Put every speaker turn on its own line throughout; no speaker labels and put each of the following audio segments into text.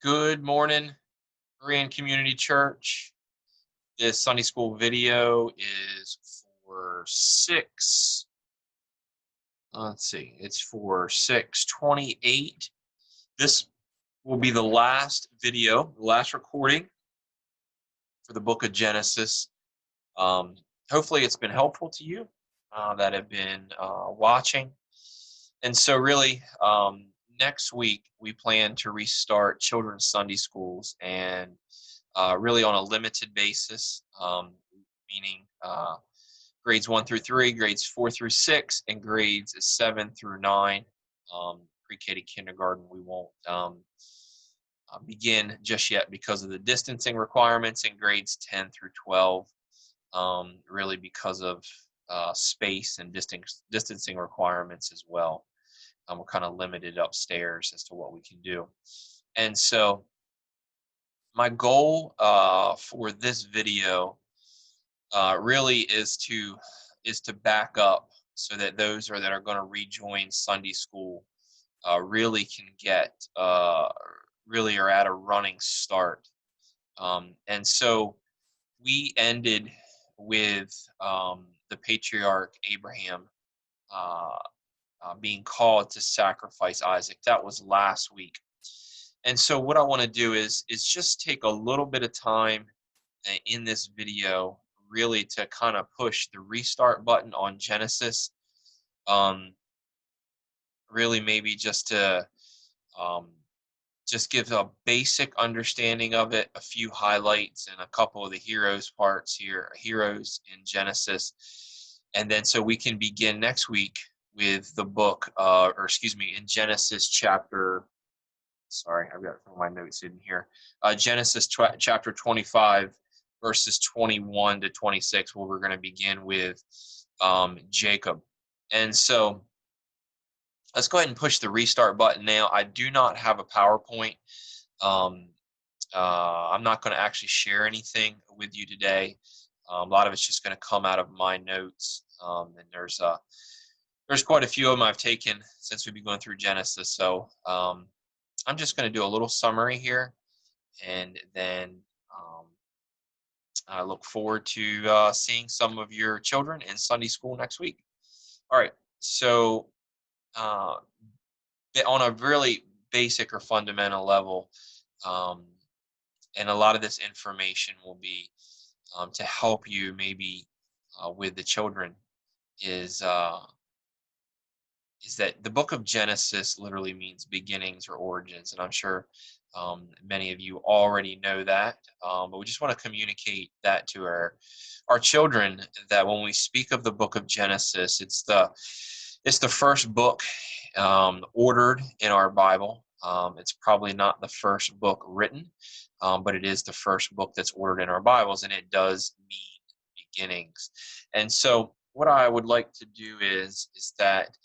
Good morning, Korean Community Church. This Sunday school video is for it's for 6/28. This will be the last video, the last recording for the book of Genesis. Hopefully it's been helpful to you that have been watching. And so really, next week we plan to restart children's Sunday schools and really on a limited basis, meaning grades 1 through 3, grades 4 through 6, and grades 7 through 9. Pre-K to kindergarten, we won't begin just yet because of the distancing requirements, in grades 10 through 12, really because of space and distancing requirements as well. We're kind of limited upstairs as to what we can do. And so my goal for this video really is to back up so that those that are going to rejoin Sunday school really can get really are at a running start. And so we ended with the patriarch Abraham being called to sacrifice Isaac. That was last week. And so what I want to do is just take a little bit of time in this video really to kind of push the restart button on Genesis. Really maybe just to just give a basic understanding of it, a few highlights and a couple of the heroes in Genesis. And then so we can begin next week with the book, in Genesis chapter, I've got some of my notes in here. Genesis chapter 25, verses 21 to 26, where we're going to begin with Jacob. And so let's go ahead and push the restart button now. I do not have a PowerPoint. I'm not going to actually share anything with you today. A lot of it's just going to come out of my notes. And there's quite a few of them I've taken since we've been going through Genesis. So I'm just going to do a little summary here, and then I look forward to seeing some of your children in Sunday school next week. All right, so on a really basic or fundamental level, and a lot of this information will be to help you maybe with the children, is that the book of Genesis literally means beginnings or origins. And I'm sure many of you already know that, but we just want to communicate that to our children, that when we speak of the book of Genesis, it's the first book ordered in our Bible. It's probably not the first book written, but it is the first book that's ordered in our Bibles, and it does mean beginnings. And so what I would like to do is that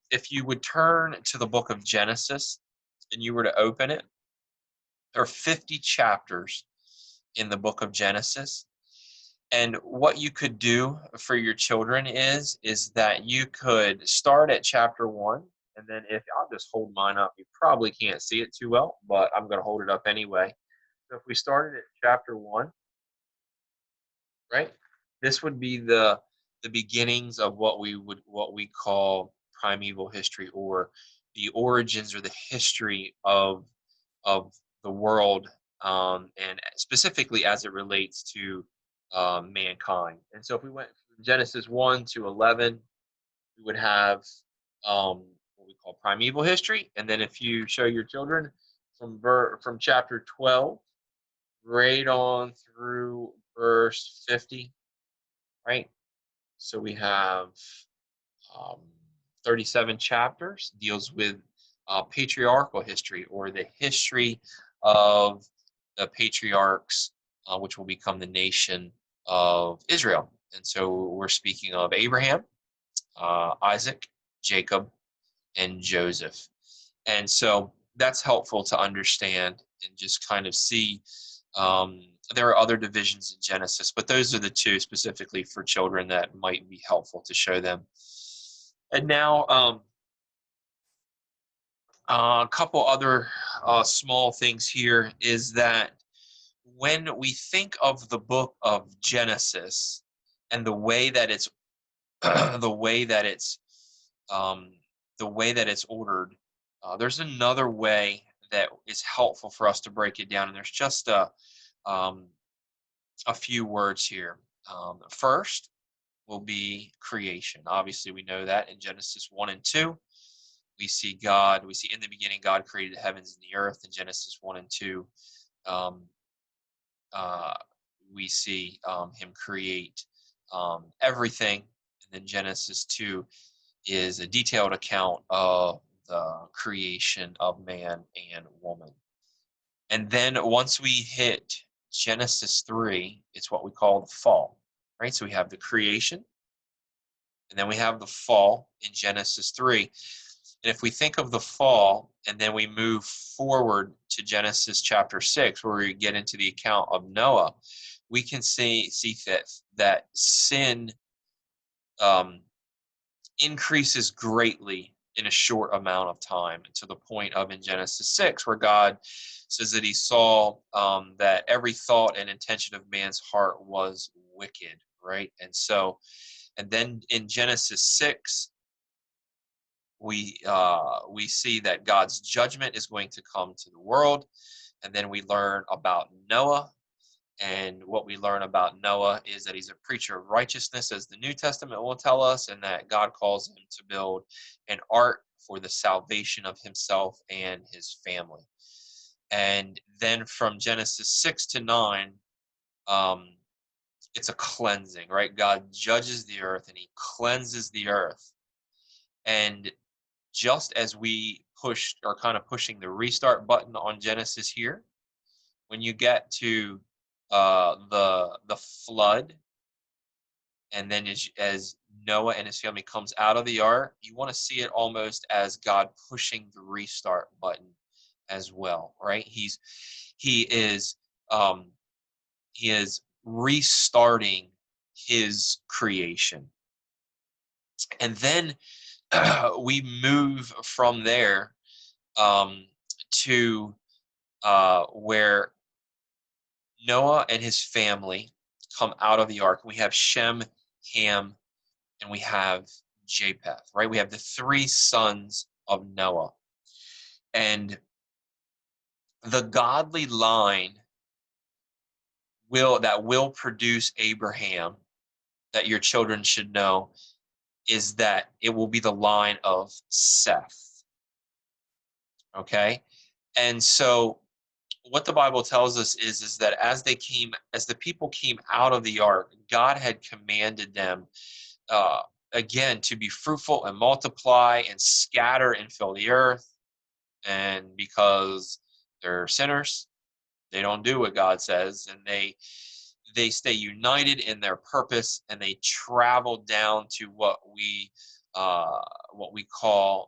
if you would turn to the book of Genesis and you were to open it, there are 50 chapters in the book of Genesis. And what you could do for your children is that you could start at chapter 1. And then I'll just hold mine up. You probably can't see it too well, but I'm going to hold it up anyway. So if we started at chapter 1, right, this would be the beginnings of what we call primeval history, or the origins or the history of the world, and specifically as it relates to mankind. And so if we went from Genesis 1 to 11, we would have what we call primeval history. And then if you show your children from chapter 12 right on through verse 50, right? So we have 37 chapters, deals with patriarchal history, or the history of the patriarchs, which will become the nation of Israel. And so we're speaking of Abraham, Isaac, Jacob, and Joseph. And so that's helpful to understand and just kind of see. There are other divisions in Genesis, but those are the two specifically for children that might be helpful to show them. And now a couple other small things here is that when we think of the book of Genesis and the way that it's the way that it's um, the way that it's ordered, there's another way that is helpful for us to break it down, and there's just um, a few words here. First will be creation. Obviously, we know that in Genesis 1 and 2. We see in the beginning God created the heavens and the earth in Genesis 1 and 2. Um, uh, we see him create everything. And then Genesis 2 is a detailed account of the creation of man and woman. And then once we hit Genesis 3, it's what we call the fall, right? So we have the creation, and then we have the fall in Genesis 3. And if we think of the fall and then we move forward to Genesis chapter 6, where we get into the account of Noah, we can see that sin increases greatly in a short amount of time, to the point of in Genesis 6, where God says that he saw that every thought and intention of man's heart was wicked, right? And then in Genesis 6, we see that God's judgment is going to come to the world, and then we learn about Noah. And what we learn about Noah is that he's a preacher of righteousness, as the New Testament will tell us, and that God calls him to build an ark for the salvation of himself and his family. And then from Genesis 6 to 9, it's a cleansing, right? God judges the earth and he cleanses the earth. And just as we are kind of pushing the restart button on Genesis here, when you get to the flood, and then as Noah and his family comes out of the ark, you want to see it almost as God pushing the restart button as well, right? He is um, he is restarting his creation, and then we move from there to where Noah and his family come out of the ark. We have Shem, Ham, and we have Japheth, right? We have the three sons of Noah. And the godly line will produce Abraham, that your children should know, is that it will be the line of Seth. Okay? And so what the Bible tells us is that as the people came out of the ark, God had commanded them uh, again to be fruitful and multiply and scatter and fill the earth. And because they're sinners, they don't do what God says, and they stay united in their purpose, and they travel down to what we call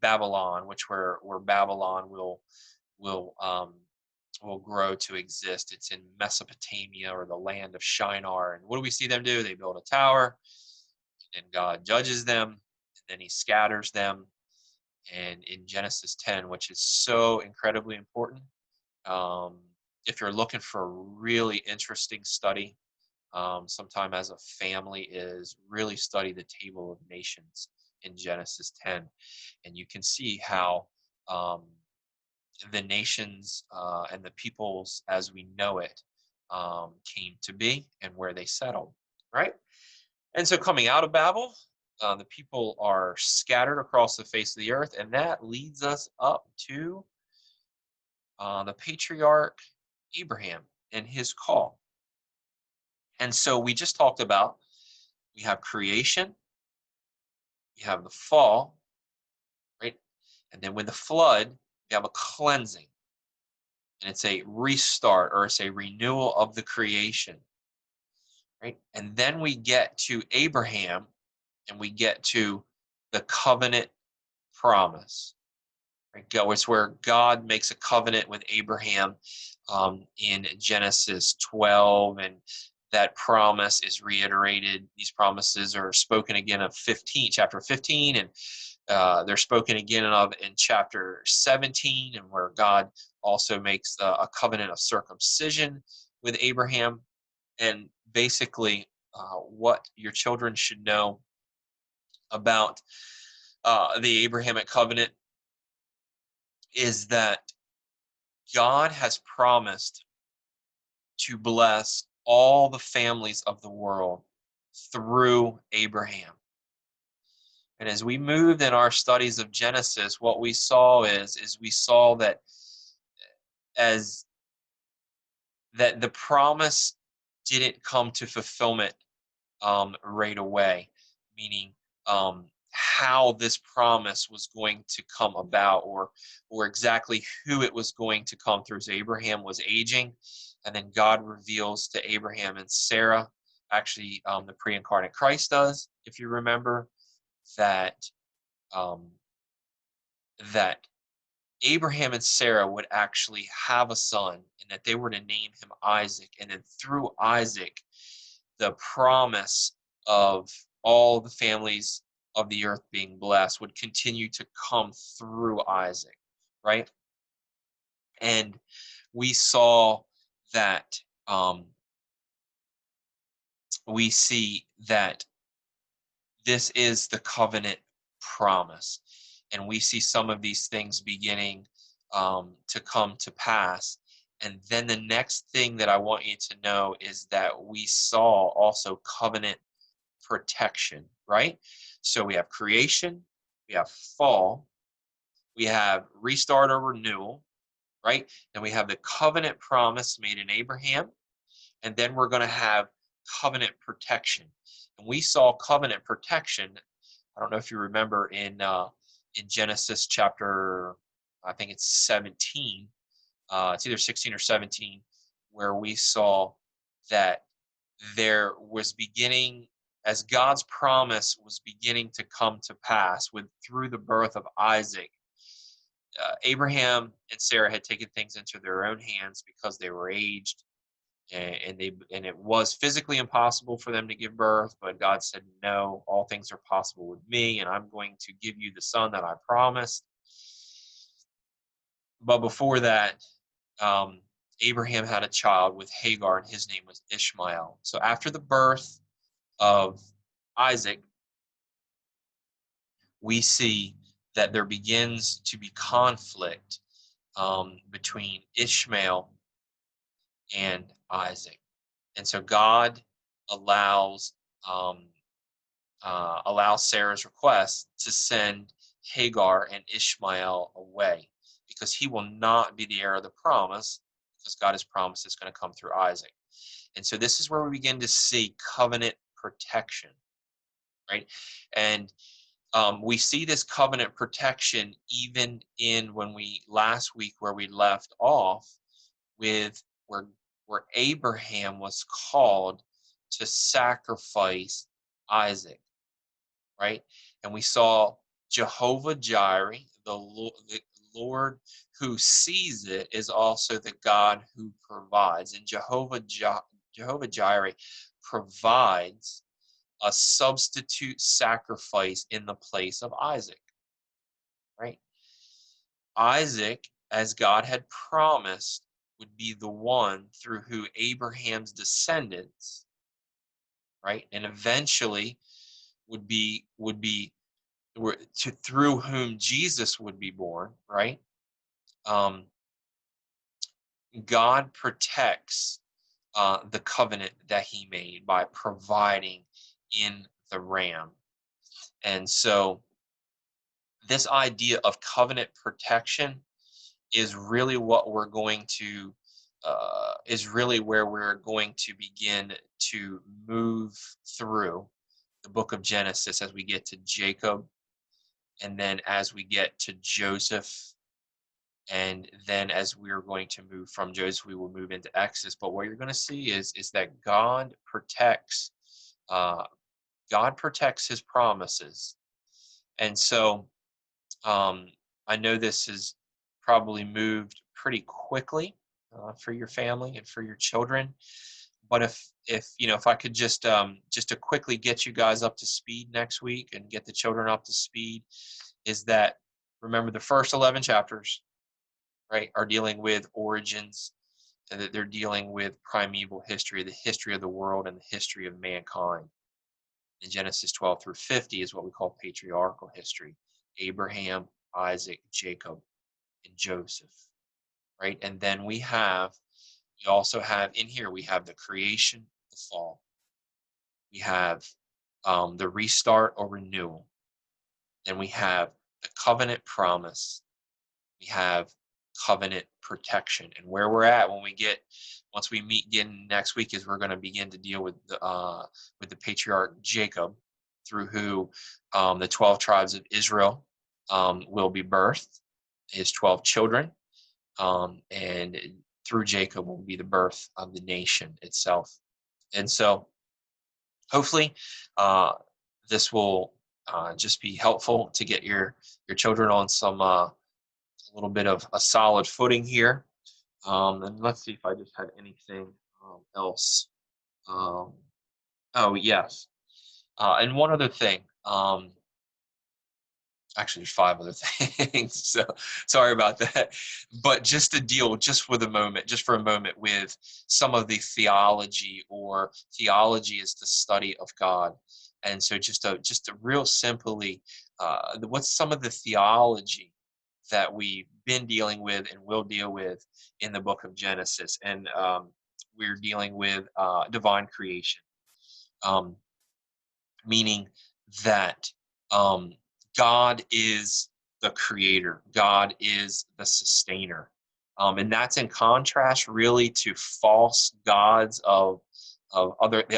Babylon, which where Babylon will grow to exist. It's in Mesopotamia, or the land of Shinar. And what do we see them do? They build a tower, and God judges them, and then he scatters them. And in Genesis 10, which is so incredibly important, if you're looking for a really interesting study, sometime as a family, is really study the Table of Nations in Genesis 10. And you can see how the nations and the peoples as we know it came to be and where they settled, right? And so coming out of Babel, the people are scattered across the face of the earth, and that leads us up to the patriarch Abraham and his call. And so we just talked about, we have creation, we have the fall, right? And then with the flood, we have a cleansing. And it's a restart, or it's a renewal of the creation, right? And then we get to Abraham, and we get to the covenant promise. Right? It's where God makes a covenant with Abraham in Genesis 12, and that promise is reiterated. These promises are spoken again of chapter 15, and They're spoken again of in chapter 17, and where God also makes a covenant of circumcision with Abraham. And basically, what your children should know about the Abrahamic covenant is that God has promised to bless all the families of the world through Abraham. And as we moved in our studies of Genesis, what we saw is we saw that as that the promise didn't come to fulfillment right away, meaning how this promise was going to come about, or exactly who it was going to come through. So Abraham was aging, and then God reveals to Abraham and Sarah, actually the pre-incarnate Christ does, if you remember, that um, that Abraham and Sarah would actually have a son, and that they were to name him Isaac, and then through Isaac, the promise of all the families of the earth being blessed would continue to come through Isaac, right? And we saw that we see that this is the covenant promise. And we see some of these things beginning to come to pass. And then the next thing that I want you to know is that we saw also covenant protection, right? So we have creation, we have fall, we have restart or renewal, right? Then we have the covenant promise made in Abraham, and then we're going to have covenant protection. And we saw covenant protection. I don't know if you remember in Genesis chapter, I think it's 17. It's either 16 or 17, where we saw that there was beginning, as God's promise was beginning to come to pass with through the birth of Isaac. Abraham and Sarah had taken things into their own hands because they were aged, and it was physically impossible for them to give birth, but God said, no, all things are possible with me, and I'm going to give you the son that I promised. But before that, Abraham had a child with Hagar, and his name was Ishmael. So after the birth of Isaac, we see that there begins to be conflict between Ishmael and Isaac. And so God allows Sarah's request to send Hagar and Ishmael away, because he will not be the heir of the promise, because God has promised it's going to come through Isaac. And so this is where we begin to see covenant protection, right? And we see this covenant protection even in when we last week where we left off with where Abraham was called to sacrifice Isaac, right? And we saw Jehovah Jireh, the Lord who sees it, is also the God who provides. And Jehovah Jireh provides a substitute sacrifice in the place of Isaac, right? Isaac, as God had promised, would be the one through who Abraham's descendants, right, and eventually would be through whom Jesus would be born, right? Um, God protects the covenant that He made by providing in the ram, and so this idea of covenant protection is really what we're going to is really where we're going to begin to move through the book of Genesis as we get to Jacob, and then as we get to Joseph, and then as we're going to move from Joseph, we will move into Exodus. But what you're going to see is that uh, God protects His promises, and so I know this has probably moved pretty quickly for your family and for your children. But if I could just to quickly get you guys up to speed next week and get the children up to speed, is that, remember, the first 11 chapters, right, are dealing with origins, and that they're dealing with primeval history, the history of the world and the history of mankind. In Genesis 12 through 50 is what we call patriarchal history: Abraham, Isaac, Jacob, and Joseph, right? And then we also have in here, we have the creation, the fall. We have the restart or renewal. Then we have the covenant promise. We have covenant protection. And where we're at once we meet again next week, is we're going to begin to deal with the patriarch Jacob, through who the 12 tribes of Israel will be birthed, his 12 children, and through Jacob will be the birth of the nation itself. And so hopefully this will just be helpful to get your children on some a little bit of a solid footing here. And let's see if I just had anything else. Um, oh, yes. And one other thing. Actually, there's 5 other things. So sorry about that. But just to deal just for a moment with some of the theology, or theology is the study of God. And so just a real simply, what's some of the theology that we've been dealing with and will deal with in the book of Genesis? And we're dealing with divine creation, um, meaning that um, God is the creator, God is the sustainer. And that's in contrast really to false gods the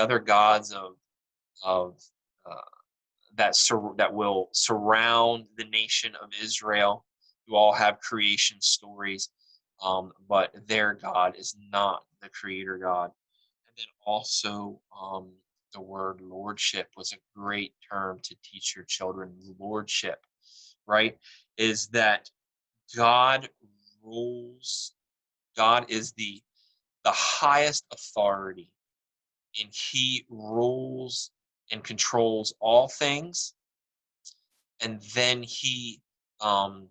other gods of uh, that will surround the nation of Israel, who all have creation stories, but their God is not the creator God. And then also, the word lordship was a great term to teach your children. Lordship, right, is that God rules. God is the highest authority, and He rules and controls all things. And then um,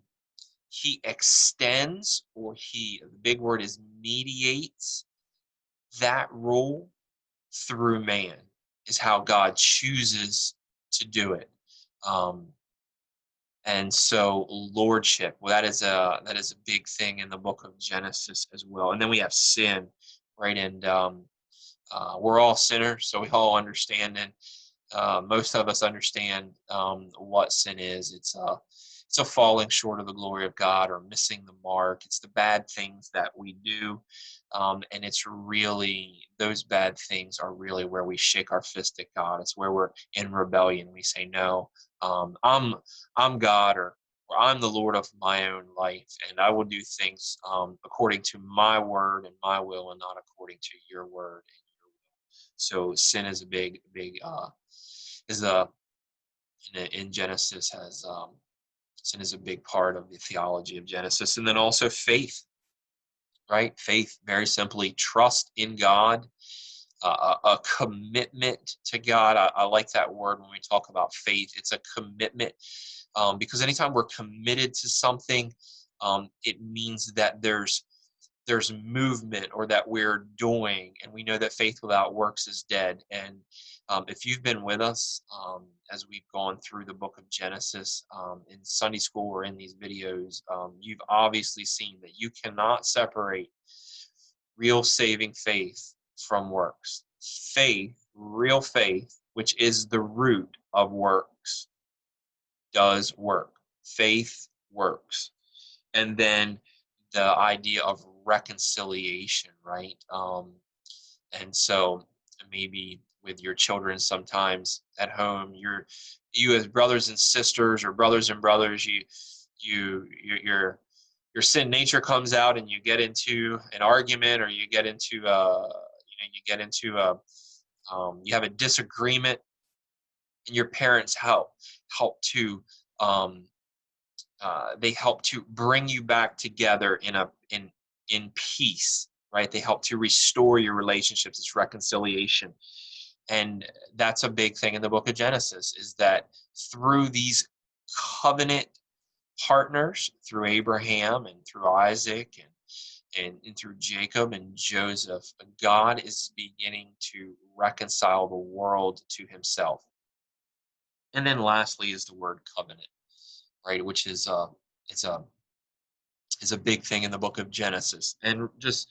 He extends, or the big word is mediates, that rule through man, is how God chooses to do it. Um, and so lordship, well, that is a big thing in the book of Genesis as well. And then we have sin, right? And we're all sinners, so we all understand, and most of us understand what sin is. It's a falling short of the glory of God, or missing the mark. It's the bad things that we do, and it's really, those bad things are really where we shake our fist at God. It's where we're in rebellion. We say, "No, I'm God," or "I'm the Lord of my own life, and I will do things according to my word and my will, and not according to your word and your will." So sin is a big is a in Genesis has sin is a big part of the theology of Genesis. And then also faith, right? Faith, very simply, trust in God, a commitment to God. I like that word when we talk about faith. It's a commitment, because anytime we're committed to something, it means that there's movement, or that we're doing, and we know that faith without works is dead. And if you've been with us as we've gone through the book of Genesis in Sunday school or in these videos, you've obviously seen that you cannot separate real saving faith from works. Real faith, which is the root of works, does work. Faith works. And then the idea of reconciliation, right? And so maybe with your children, sometimes at home, you as brothers and sisters, or brothers and brothers, your sin nature comes out, and you get into an argument, or you get into you have a disagreement, and your parents help to um, they help to bring you back together in peace, right? They help to restore your relationships. It's reconciliation. And that's a big thing in the book of Genesis, is that through these covenant partners through Abraham and through Isaac and through Jacob and Joseph, God is beginning to reconcile the world to himself. And then lastly is the word covenant, right? Which is it's a is a big thing in the book of Genesis. And just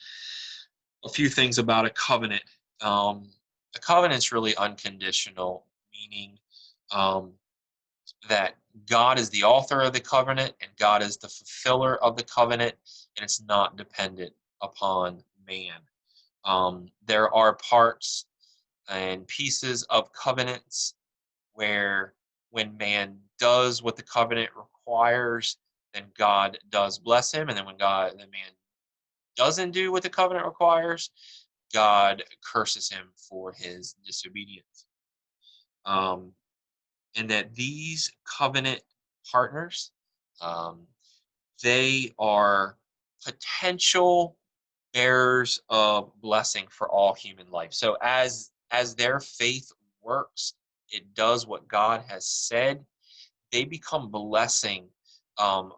a few things about a covenant. Um, a covenant's really unconditional, meaning um, that God is the author of the covenant and God is the fulfiller of the covenant, and it's not dependent upon man. There are parts and pieces of covenants where when man does what the covenant requires, then God does bless him, and then when the man doesn't do what the covenant requires, God curses him for his disobedience. Um, and that these covenant partners, um, they are potential bearers of blessing for all human life. So as their faith works, it does what God has said. They become blessing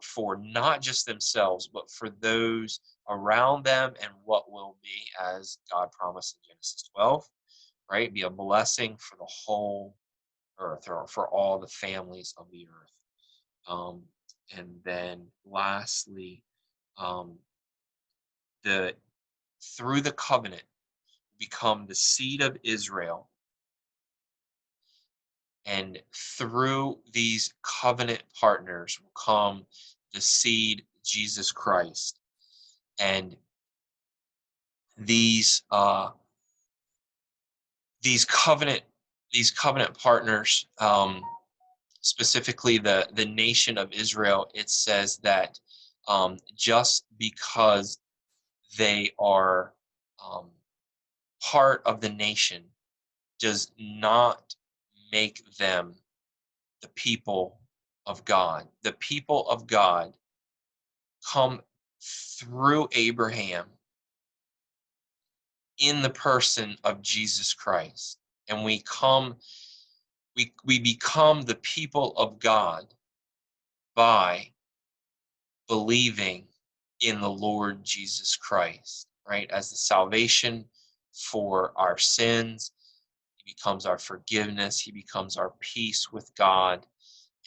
for not just themselves, but for those around them and what will be, as God promised in Genesis 12, right? Be a blessing for the whole earth or for all the families of the earth. Um, and then lastly, um, the through the covenant become the seed of Israel, and through these covenant partners will come the seed Jesus Christ. And these uh, these covenant these covenant partners, specifically the nation of Israel, it says that just because they are um, part of the nation does not make them the people of God. The people of God come through Abraham in the person of Jesus Christ. And we become the people of God by believing in the Lord Jesus Christ, right? As the salvation for our sins, he becomes our forgiveness, he becomes our peace with God,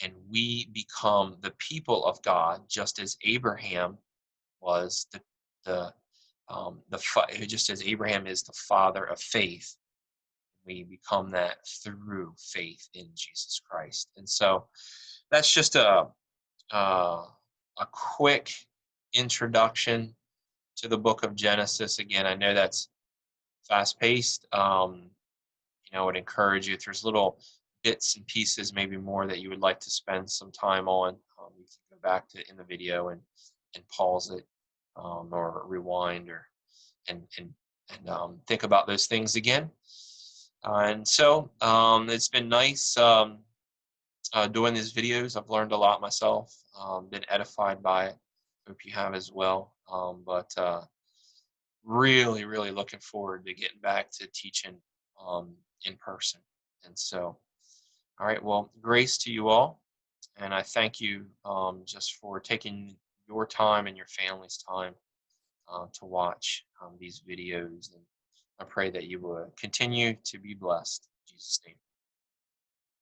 and we become the people of God, just as Abraham was just as Abraham is the father of faith. We become that through faith in Jesus Christ. And so that's just uh, a quick introduction to the book of Genesis. Again, I know that's fast paced. I would encourage you if there's little bits and pieces, maybe more that you would like to spend some time on. You can go back to in the video and pause it, or rewind, or and think about those things again. And so it's been nice doing these videos. I've learned a lot myself, been edified by it. Hope you have as well. But really, really looking forward to getting back to teaching in person. And so, all right, well, grace to you all. And I thank you just for taking your time and your family's time to watch these videos. And I pray that you will continue to be blessed. In Jesus' name.